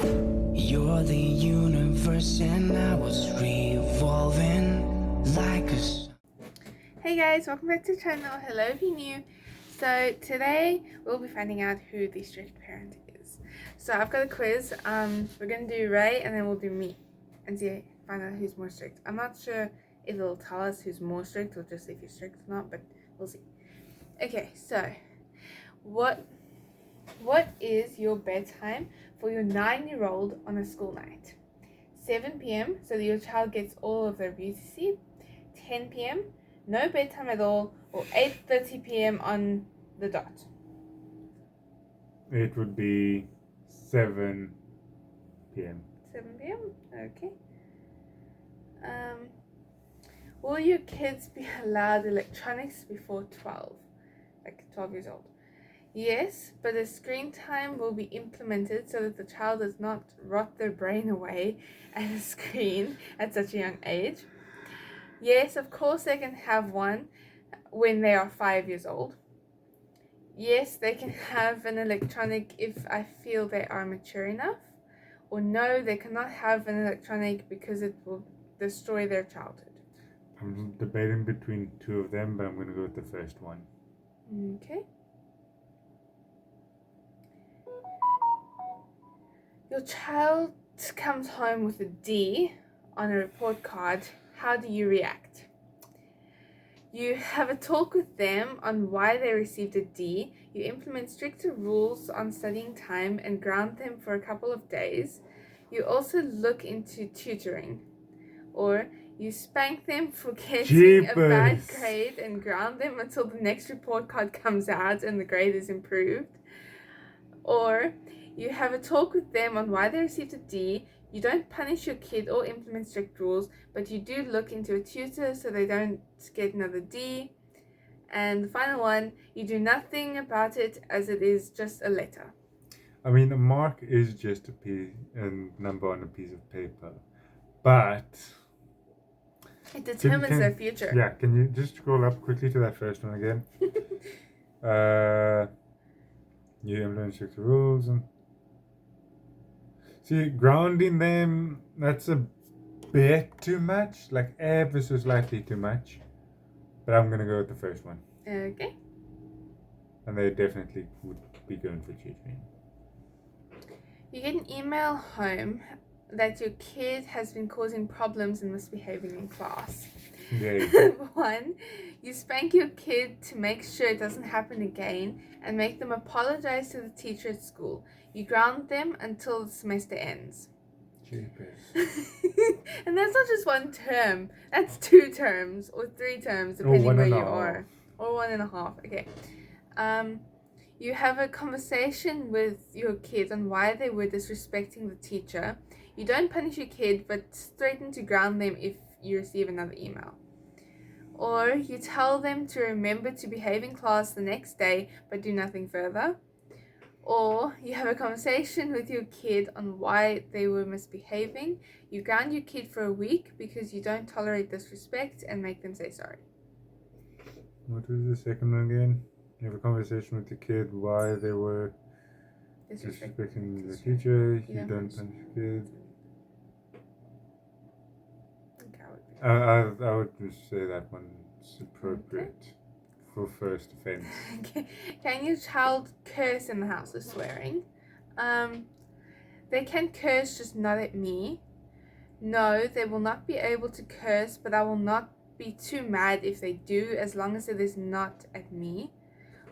You're the universe and I was revolving like a sun. Hey guys, welcome back to the channel. Hello if you're new. So today we'll be finding out who the strict parent is. So I've got a quiz. We're gonna do Ray and then we'll do me and find out who's more strict. I'm not sure if it'll tell us who's more strict or just if you're strict or not, but we'll see. Okay, so what is your bedtime for your 9-year-old on a school night? 7 p.m. so that your child gets all of their beauty sleep. 10 p.m. no bedtime at all, or 8:30 p.m. on the dot. It would be 7 p.m. 7 p.m. Okay. Will your kids be allowed electronics before 12? Like 12 years old? Yes, but the screen time will be implemented so that the child does not rot their brain away at a screen at such a young age. Yes, of course they can have one when they are 5 years old. Yes, they can have an electronic if I feel they are mature enough. Or no, they cannot have an electronic because it will destroy their childhood. I'm debating between two of them, but I'm going to go with the first one. Okay. Your child comes home with a D on a report card. How do you react? You have a talk with them on why they received a D. You implement stricter rules on studying time and ground them for a couple of days. You also look into tutoring. Or you spank them for getting a bad grade and ground them until the next report card comes out and the grade is improved. Or you have a talk with them on why they received a D. You don't punish your kid or implement strict rules, but you do look into a tutor so they don't get another D. And the final one, you do nothing about it as it is just a letter. I mean, a mark is just a number on a piece of paper, but it determines their future. Yeah, can you just scroll up quickly to that first one again? You implement strict rules and see, grounding them, that's a bit too much, like ever so slightly too much. But I'm gonna go with the first one. Okay. And they definitely would be going for tutoring. You get an email home that your kid has been causing problems and misbehaving in class. Yeah. 1, you spank your kid to make sure it doesn't happen again and make them apologize to the teacher at school. You ground them until the semester ends. Jeepers. And that's not just one term, that's 2 terms or 3 terms depending where you are. Or 1.5. Okay. You have a conversation with your kid on why they were disrespecting the teacher. You don't punish your kid, but threaten to ground them if you receive another email. Or you tell them to remember to behave in class the next day, but do nothing further. Or you have a conversation with your kid on why they were misbehaving. You ground your kid for a week because you don't tolerate disrespect and make them say sorry. What was the second one again? You have a conversation with the kid why they were disrespecting the teacher. You don't punish your kid. I would just say that one's appropriate for first offense. Can your child curse in the house with swearing? They can curse, just not at me. No, they will not be able to curse, but I will not be too mad if they do, as long as it is not at me.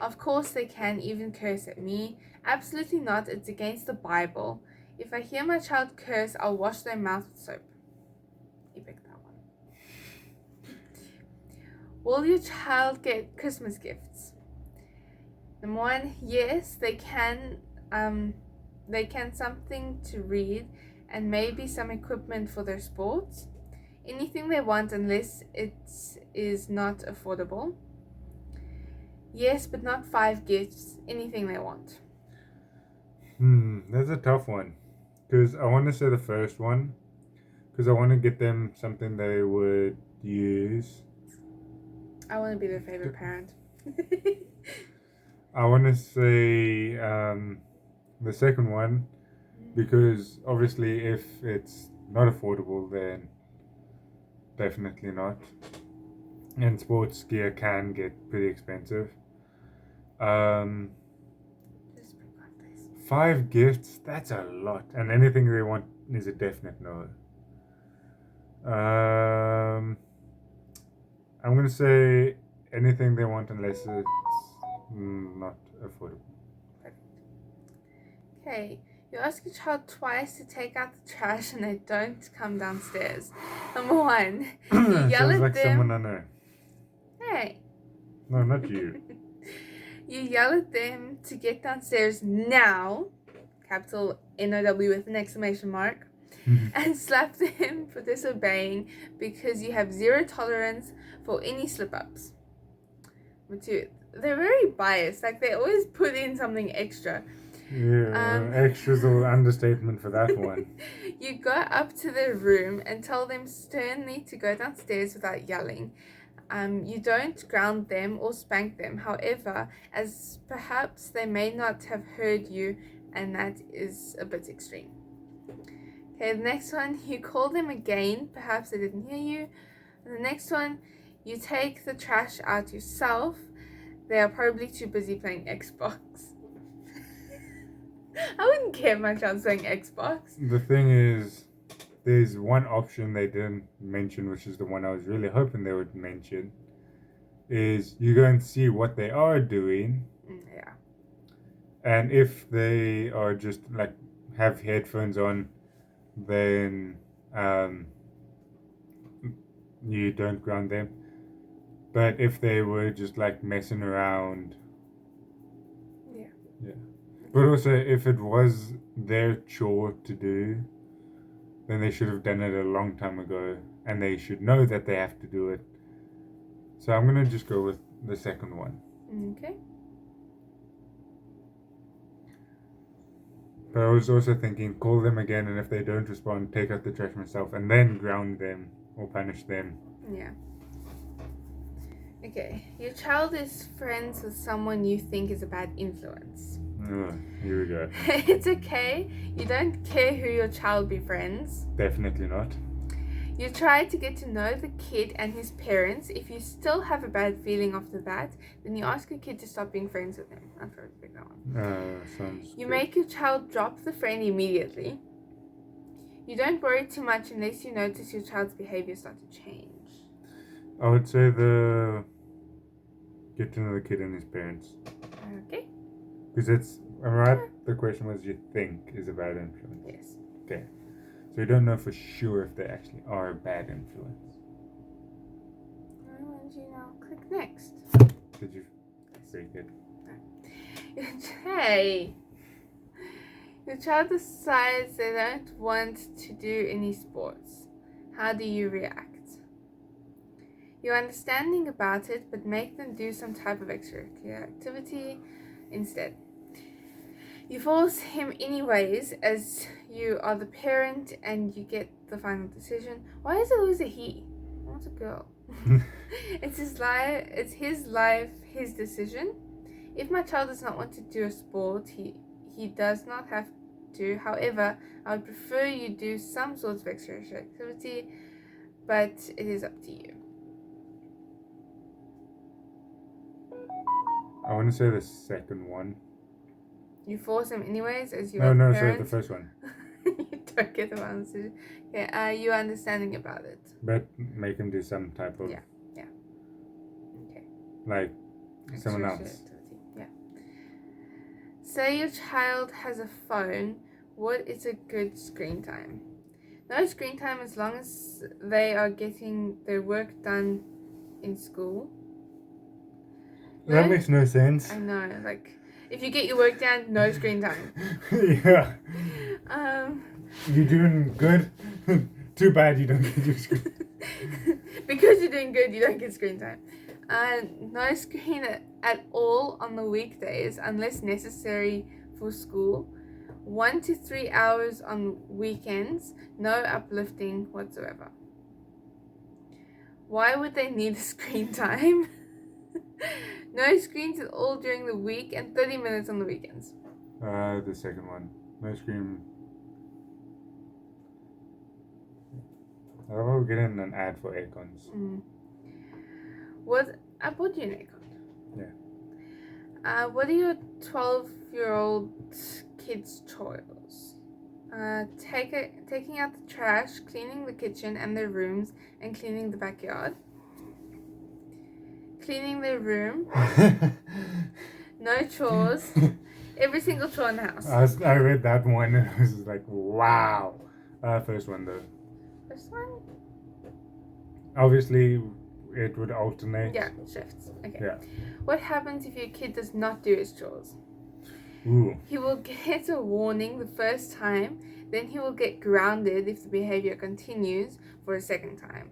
Of course they can even curse at me. Absolutely not, it's against the Bible. If I hear my child curse, I'll wash their mouth with soap. You pick that one. Will your child get Christmas gifts? Number 1, yes, they can something to read and maybe some equipment for their sports. Anything they want unless it is not affordable. Yes, but not 5 gifts. Anything they want. That's a tough one. Because I want to say the first one. Because I want to get them something they would use. I want to be their favorite parent. I want to say the second one. because obviously if it's not affordable, then definitely not. And sports gear can get pretty expensive. Just pick one, please. 5 gifts, that's a lot. And anything they want is a definite no. I'm going to say anything they want unless it's not affordable. Okay, you ask your child twice to take out the trash and they don't come downstairs. Number 1, you yell Sounds at like someone I them. know. Hey, No, not you. you yell at them to get downstairs now, capital NOW with an exclamation mark, and slap them for disobeying because you have zero tolerance for any slip-ups. Number 2, they're very biased, like they always put in something extra. Yeah, extra's an understatement for that one. You go up to their room and tell them sternly to go downstairs without yelling. You don't ground them or spank them, however, as perhaps they may not have heard you, and that is a bit extreme. Okay, the next one, you call them again, perhaps they didn't hear you. And the next one, you take the trash out yourself. They are probably too busy playing Xbox. I wouldn't care my child's playing Xbox. The thing is, there's one option they didn't mention, which is the one I was really hoping they would mention, is you go and see what they are doing, Yeah. and if they are just like have headphones on, then you don't ground them. But if they were just like messing around, yeah. But also, if it was their chore to do, then they should have done it a long time ago, and they should know that they have to do it. So I'm gonna just go with the second one. Okay. But I was also thinking, call them again, and if they don't respond, take out the trash myself, and then ground them or punish them. Yeah. Okay. Your child is friends with someone you think is a bad influence. Here we go. It's okay. You don't care who your child befriends. Definitely not. You try to get to know the kid and his parents. If you still have a bad feeling after that, then you ask your kid to stop being friends with him. I'll probably pick that one. Sounds You good. make your child drop the friend immediately. You don't worry too much unless you notice your child's behavior start to change. I would say the get to know the kid and his parents. Okay. Because it's, am I right? The question was, you think is a bad influence. Yes. Okay. So you don't know for sure if they actually are a bad influence. I want you now click next. Did you? Very good. Hey. Your child decides they don't want to do any sports. How do you react? You're understanding about it, but make them do some type of extracurricular activity instead. You force him anyways, as you are the parent and you get the final decision. Why is it always a he? I want a girl. It's his life, his decision. If my child does not want to do a sport, he does not have to. However, I would prefer you do some sort of extracurricular activity, but it is up to you. I want to say the second one. You force him anyways, as you No, are the sorry, parent. the first one. You don't get the final decision. Okay, you're understanding about it. But make him do some type of, Yeah. Okay. like, someone Extracurricular else. activity. Yeah. Say your child has a phone. What is a good screen time? No screen time as long as they are getting their work done in school. That No? makes no sense. I know, like, if you get your work done, no screen time. Yeah. You're doing good. Too bad you don't get your screen. Because you're doing good, you don't get screen time. No screen at all on the weekdays unless necessary for school. 1 to 3 hours on weekends. No uplifting whatsoever. Why would they need screen time? No screens at all during the week and 30 minutes on the weekends. The second one. No screen I will get in an ad for aircons. What I bought you an aircon. Yeah. What are your 12-year-old kids' chores? Taking out the trash, cleaning the kitchen and their rooms, and cleaning the backyard. Cleaning their room, no chores, every single chore in the house. I read that one and I was like, wow. First one though. First one? Obviously, it would alternate. Yeah, shifts. Okay. Yeah. What happens if your kid does not do his chores? Ooh. He will get a warning the first time, then he will get grounded if the behavior continues for a second time.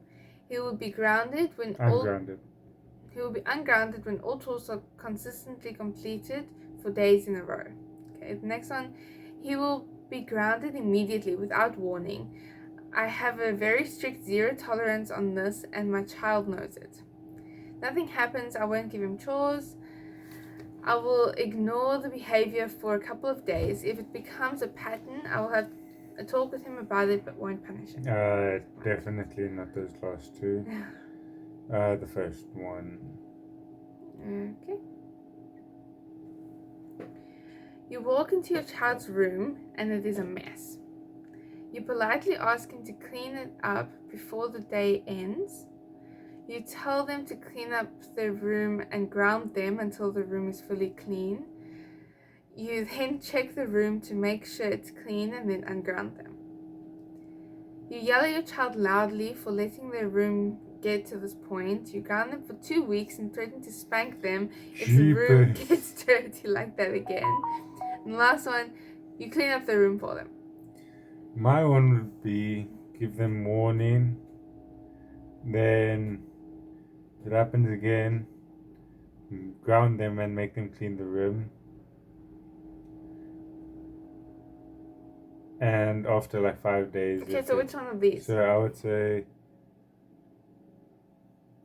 He will be grounded when Ungrounded. He will be ungrounded when all chores are consistently completed for days in a row. Okay, the next one, he will be grounded immediately without warning. I have a very strict 0 tolerance on this and my child knows it. Nothing happens, I won't give him chores. I will ignore the behavior for a couple of days. If it becomes a pattern, I will have a talk with him about it but won't punish him. Definitely not those last two. The first one. Okay. You walk into your child's room and it is a mess. You politely ask him to clean it up before the day ends. You tell them to clean up their room and ground them until the room is fully clean. You then check the room to make sure it's clean and then unground them. You yell at your child loudly for letting their room get to this point. You ground them for 2 weeks and threaten to spank them if the room gets dirty like that again. And the last one, you clean up the room for them. My one would be give them warning, then if it happens again, ground them and make them clean the room. And after like 5 days. Okay, so which one of these? So I would say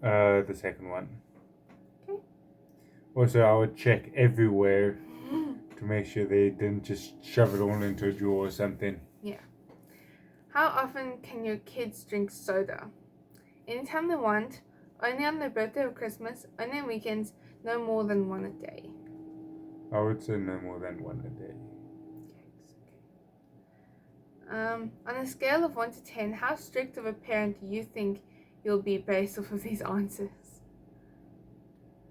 the second one. Okay. Also, I would check everywhere to make sure they didn't just shove it all into a drawer or something. Yeah. How often can your kids drink soda? Anytime they want, only on their birthday or Christmas, only on weekends, no more than 1 a day. I would say no more than 1 a day. On a scale of 1 to 10, how strict of a parent do you think you'll be based off of these answers?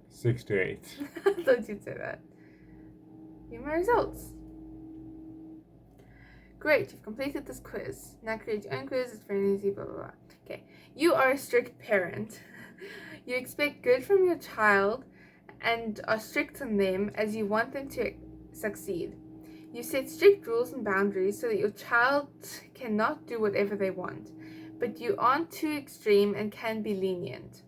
6 to 8. I thought you'd say that. Here are my results. Great, you've completed this quiz. Now create your own quiz, it's very easy, blah, blah, blah. Okay, you are a strict parent. You expect good from your child and are strict on them as you want them to succeed. You set strict rules and boundaries so that your child cannot do whatever they want, but you aren't too extreme and can be lenient.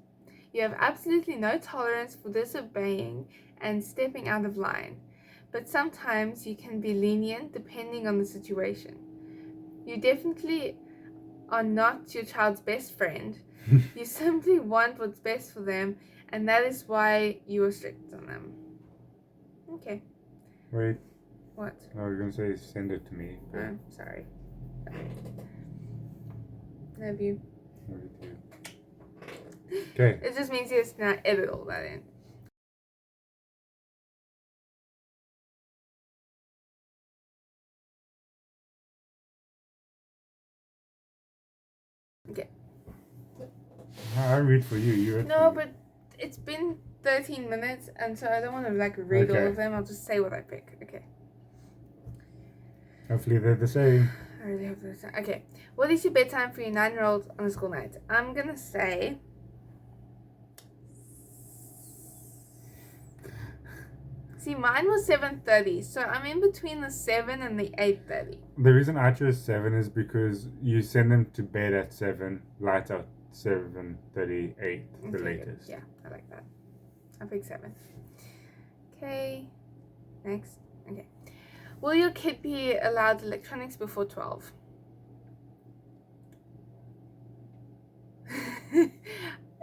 You have absolutely no tolerance for disobeying and stepping out of line, but sometimes you can be lenient depending on the situation. You definitely are not your child's best friend. You simply want what's best for them, and that is why you are strict on them. Okay. Wait. What? I was going to say send it to me. Oh, sorry. Love you. Okay. It just means you have to now edit all that in. Okay. I read for you. You read No, for me. but it's been 13 minutes, and so I don't want to read all Okay. of them. I'll just say what I pick. Okay. Hopefully they're the same. I really hope that's okay. What is your bedtime for your 9-year-old on a school night? I'm gonna say. See, mine was 7:30, so I'm in between the 7 and the 8:30. The reason I chose 7 is because you send them to bed at 7, lights out 7:38, the Okay, latest. good. Yeah, I like that. I'll pick 7. Okay, next. Okay. Will your kid be allowed electronics before 12?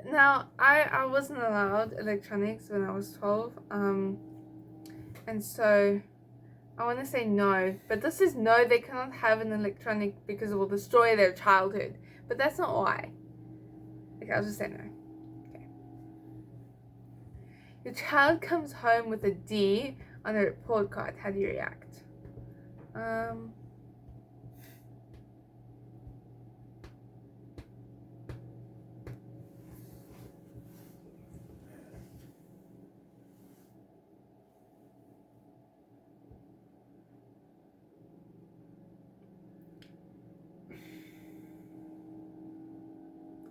Now, I wasn't allowed electronics when I was 12, and so I want to say no, but this is no, they cannot have an electronic because it will destroy their childhood. But that's not why. Okay, I'll just say no. Okay. Your child comes home with a D on a report card. How do you react?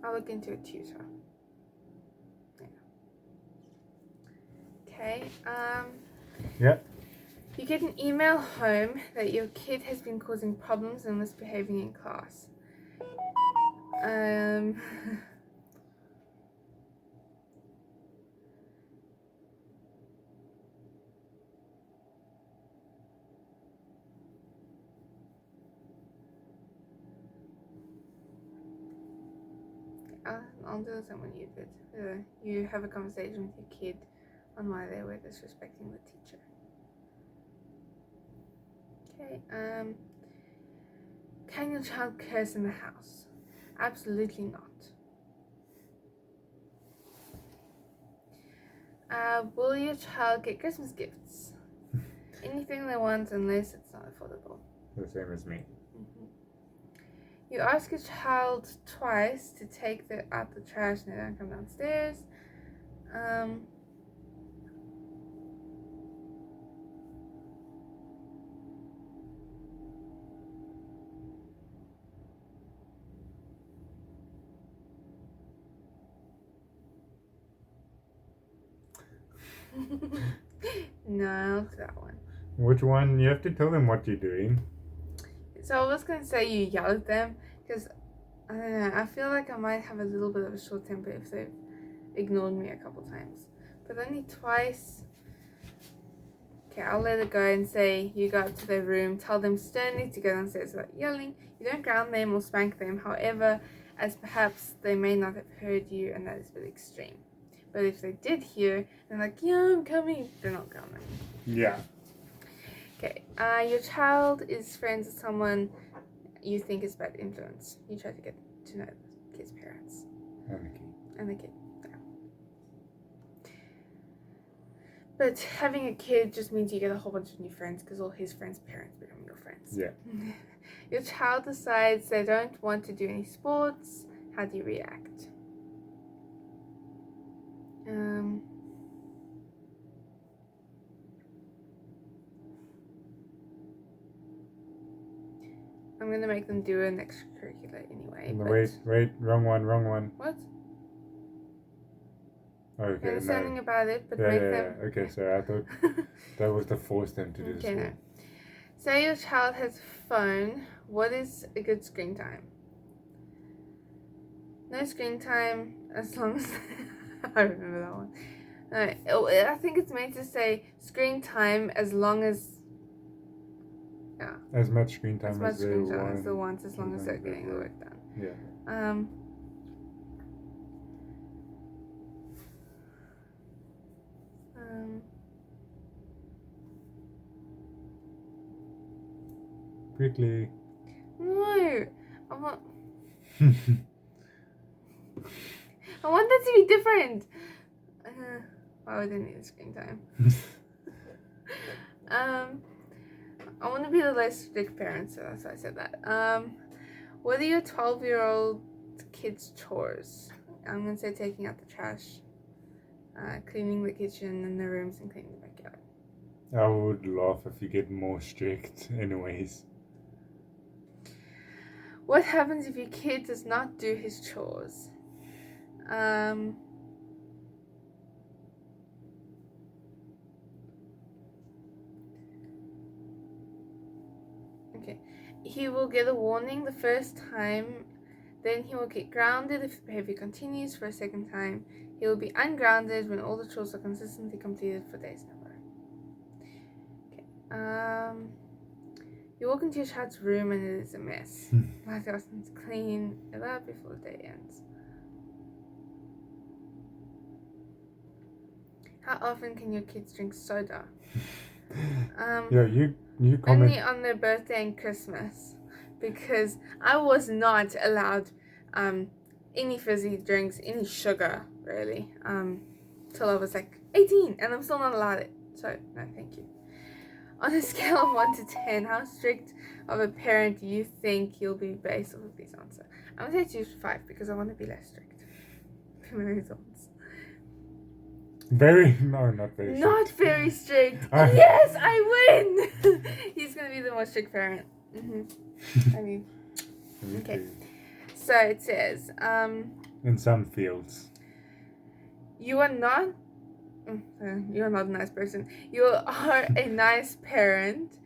I'll look into a tutor. Yeah. Okay. Yeah. You get an email home that your kid has been causing problems and misbehaving in class. I'll do the same one you did. You have a conversation with your kid on why they were disrespecting the teacher. Okay, can your child curse in the house? Absolutely not. Will your child get Christmas gifts? Anything they want unless it's not affordable. The same as me. You ask your child twice to take out the trash and they don't come downstairs. No, I'll do that one. Which one? You have to tell them what you're doing. So I was going to say you yell at them because, I don't know, I feel like I might have a little bit of a short temper if they've ignored me a couple times. But only twice. Okay, I'll let it go and say you go up to their room, tell them sternly to go downstairs without yelling. You don't ground them or spank them, however, as perhaps they may not have heard you and that is a bit extreme. But if they did hear, they're like, yeah, I'm coming, they're not coming. Yeah. Okay, your child is friends with someone you think is bad influence. You try to get to know the kid's parents. And the kid, yeah. But having a kid just means you get a whole bunch of new friends because all his friends' parents become your friends. Yeah. Your child decides they don't want to do any sports. How do you react? I'm going to make them do an extracurricular anyway. No, but... wait, wrong one. What? Okay, There's something no. about it, but Yeah, make yeah, them... yeah. Okay, so I thought that was to force them to do Okay, this. no. Say your child has a phone. What is a good screen time? No screen time as long as... I remember that one. No, I think it's meant to say screen time as long as... Yeah. As much screen time As much as they screen time want. as they want, as long as they're getting the work done. Yeah. Quickly. No! I want that to be different! Why would I need a screen time? I want to be the less strict parent, so that's why I said that. What are your 12-year-old kids' chores? I'm going to say taking out the trash, cleaning the kitchen and the rooms, and cleaning the backyard. I would laugh if you get more strict anyways. What happens if your kid does not do his chores? Okay. He will get a warning the first time, then he will get grounded if the behavior continues for a second time. He will be ungrounded when all the chores are consistently completed for days in a row. Okay. You walk into your child's room and it is a mess. Like ask them to clean it up before the day ends. How often can your kids drink soda? Yeah, you comment. Only on their birthday and Christmas, because I was not allowed any fizzy drinks, any sugar, really, till I was like 18, and I'm still not allowed it. So, no, thank you. On a scale of 1 to 10, how strict of a parent do you think you'll be based off of this answer? I'm going to say 2 to 5 because I want to be less strict. For my results. Not very. Not strict. very strict. Yes, I win! He's going to be the most strict parent. I mean, okay. So it says, in some fields. you are not a nice person. You are a nice parent.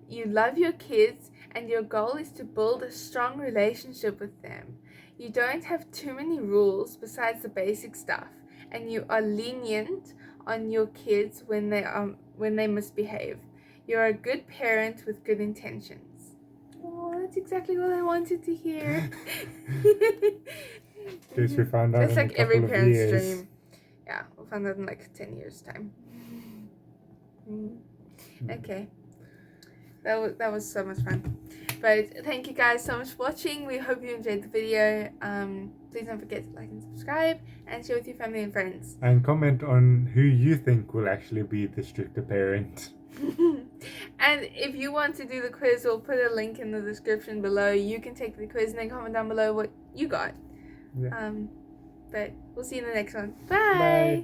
You love your kids, and your goal is to build a strong relationship with them. You don't have too many rules besides the basic stuff, and you are lenient on your kids when they misbehave. You're a good parent with good intentions. Oh, that's exactly what I wanted to hear. Guess we found out. It's in a like every couple of parent's years. dream. Yeah, we'll find out in like 10 years' time. Okay. That was so much fun. But thank you guys so much for watching. We hope you enjoyed the video. Please don't forget to like and subscribe and share with your family and friends. And comment on who you think will actually be the stricter parent. And if you want to do the quiz, we'll put a link in the description below. You can take the quiz and then comment down below what you got. Yeah. But we'll see you in the next one. Bye.